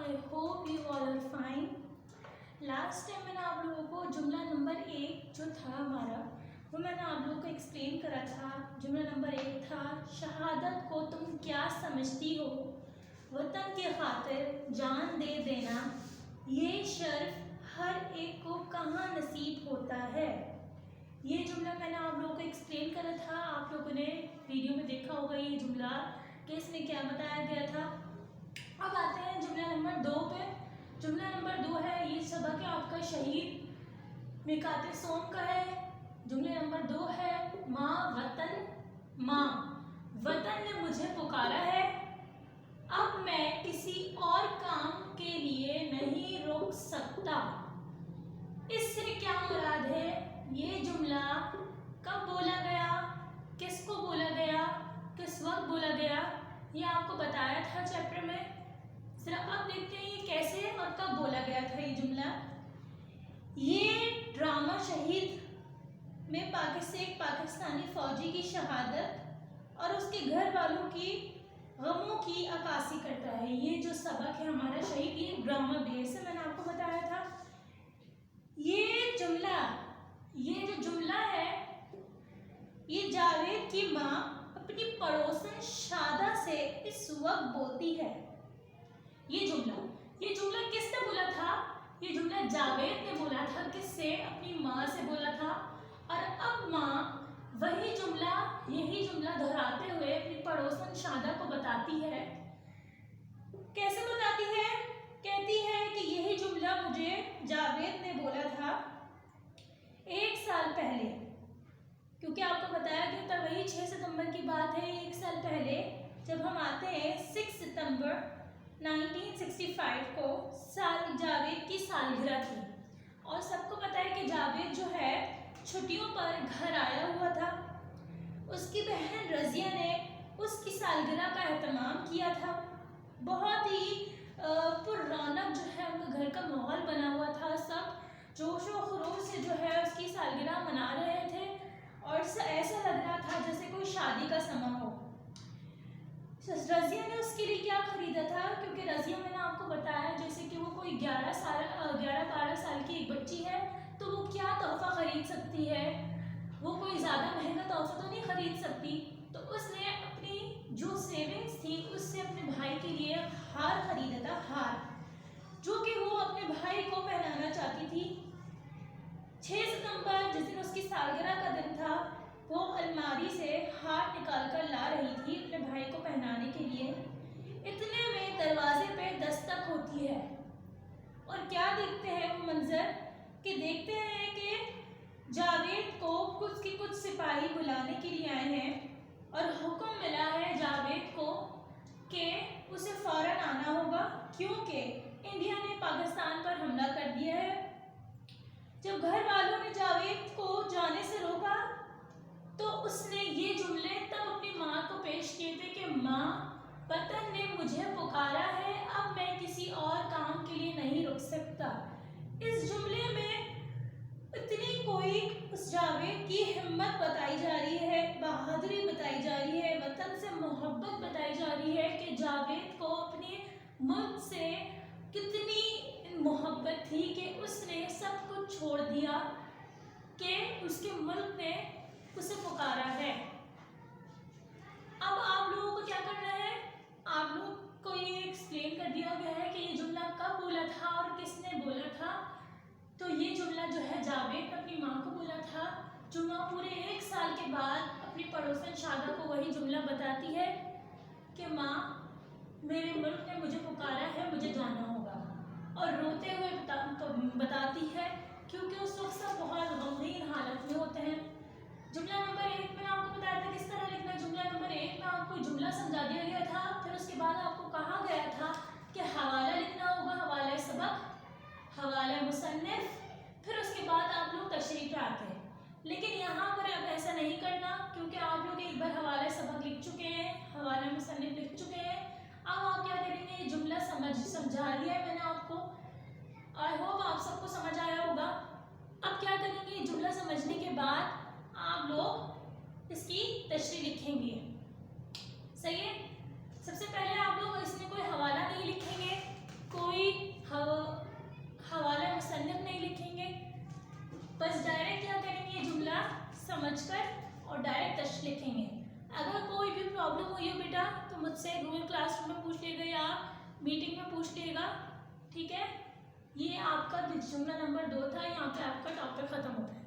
I hope you all are fine. Last time मैंने आप लोगों को जुमला नंबर 1 जो था हमारा वो मैंने आप लोगों को एक्सप्लेन करा था। जुमला नंबर 1 था, शहादत को तुम क्या समझती हो, वतन की खातिर जान दे देना, ये शर्फ हर एक को कहाँ नसीब होता है। ये जुमला मैंने आप लोगों को एक्सप्लेन करा था। आप लोगों ने वीडियो में देखा होगा ये जुमला कि इसमें क्या बताया गया था। अब आते हैं जुमला नंबर 2 पे। जुमला नंबर 2 है, ये सबक है आपका शहीद मिकाते सोम का है। जुमला नंबर 2 है, माँ वतन ने मुझे पुकारा है, अब मैं किसी और काम के लिए नहीं रुक सकता। इससे क्या मुराद है, ये जुमला कब बोला गया, किसको बोला गया, किस वक्त बोला गया, ये आपको बताया था चैप्टर में। जरा अब देखते हैं ये कैसे और कब बोला गया था ये जुमला। ये ड्रामा शहीद में एक पाकिस्तानी फौजी की शहादत और उसके घर वालों की गमों की अक्कासी करता है। ये जो सबक है हमारा शहीद, ये ड्रामा बेस है, मैंने आपको बताया था। ये जो जुमला है, ये जावेद की माँ अपनी पड़ोसन शादा से इस वक्त बोलती है। ये जुमला किसने बोला था, ये जुमला जावेद ने बोला था। किससे, अपनी माँ से बोला था। और अब माँ यही जुमला दोहराते हुए अपनी पड़ोसन शादा को बताती है। कैसे बताती है, कहती है कि यही जुमला मुझे जावेद ने बोला था 1 साल पहले, क्योंकि आपको बताया गया था वही 6 सितंबर की बात है। 1 साल पहले जब हम आते हैं 6 सितंबर 1965 को जावेद की सालगिरह थी। और सबको पता है कि जावेद जो है छुट्टियों पर घर आया हुआ था। उसकी बहन रज़िया ने उसकी सालगिरह का एहतमाम किया था। बहुत ही पुररौनक जो है उनका घर का माहौल बना हुआ था। सब जोश व खरूश से जो है उसकी सालगिरह मना रहे थे और ऐसा लग रहा था जैसे कोई शादी का समा हो। रज़िया ने उसके लिए क्या खरीदा था, क्योंकि रज़िया मैंने आपको बताया जैसे कि वो कोई 11-12 साल की एक बच्ची है, तो वो क्या तोहफा खरीद सकती है, वो कोई ज़्यादा महंगा तोहफा तो नहीं खरीद सकती। तो उसने अपनी जो सेविंग्स थी उससे अपने भाई के लिए हार खरीदा था, हार जो कि वो अपने भाई को पहनाना चाहती थी। 6 सितंबर जिस दिन उसकी सालगिरह का दिन था, वो अलमारी से हार निकाल कर ला रही थी अपने भाई को पहनाने के लिए। इतने में दरवाजे पे दस्तक होती है और क्या देखते हैं वो मंजर कि देखते हैं कि जावेद को कुछ सिपाही बुलाने के लिए आए हैं और हुक्म मिला है जावेद को कि उसे फौरन आना होगा, क्योंकि इंडिया ने पाकिस्तान पर हमला कर दिया है। जब घर वालों ने जावेद को जाने से रोका तो उसने ये जुमले तब अपनी माँ को पेश किए थे कि माँ, वतन ने मुझे पुकारा है, अब मैं किसी और काम के लिए नहीं रुक सकता। इस जुमले में इतनी कोई उस जावेद की हिम्मत बताई जा रही है, बहादुरी बताई जा रही है, वतन से मोहब्बत बताई जा रही है कि जावेद को अपने मुल्क से कितनी मोहब्बत थी कि उसने सब कुछ छोड़ दिया कि उसके मुल्क ने उसे पुकारा है। अब आप लोगों को क्या करना है, आप लोग को ये एक्सप्लेन कर दिया गया है कि ये जुमला कब बोला था और किसने बोला था। तो ये जुमला जो है जावेद ने अपनी माँ को बोला था। जुम्मा पूरे 1 साल के बाद अपनी पड़ोसन शादा को वही जुमला बताती है कि माँ, मेरे मुल्क ने मुझे पुकारा है, मुझे जाना होगा। और रोते हुए बताती है, क्योंकि उस वक्त सब बहुत गमगीन हालत में होते हैं। जुमला नंबर 1 में आपको बताया था किस तरह लिखना है। जुमला नंबर 1 में आपको जुमला समझा दिया गया था, फिर उसके बाद आपको कहा गया था कि हवाला लिखना होगा, हवाला सबक, हवाला मुसन्निफ, फिर उसके बाद आप लोग तशरीह पे आते हैं। लेकिन यहाँ पर अब ऐसा नहीं करना, क्योंकि आप लोग एक बार हवाला सबक लिख चुके हैं, हवाला मुसन्निफ लिख चुके हैं। अब आप क्या करेंगे, ये जुमला समझा दिया है मैंने आपको। आई होप आप सबको समझ आया होगा। अब क्या करेंगे, जुमला समझने के बाद आप लोग इसकी तशरीह लिखेंगे। सही है। सबसे पहले आप लोग इसमें कोई हवाला नहीं लिखेंगे, कोई سمجھ کر اور ڈائریکٹ ٹچ لکھیں گے. اگر کوئی بھی پرابلم ہوئی ہو بیٹا تو مجھ سے گوگل کلاس روم میں پوچھ لیے گا یا میٹنگ میں پوچھ لیے گا. ٹھیک ہے, یہ آپ کا جملہ نمبر 2 تھا. یہاں پہ آپ کا ٹاپک ختم ہوتا ہے.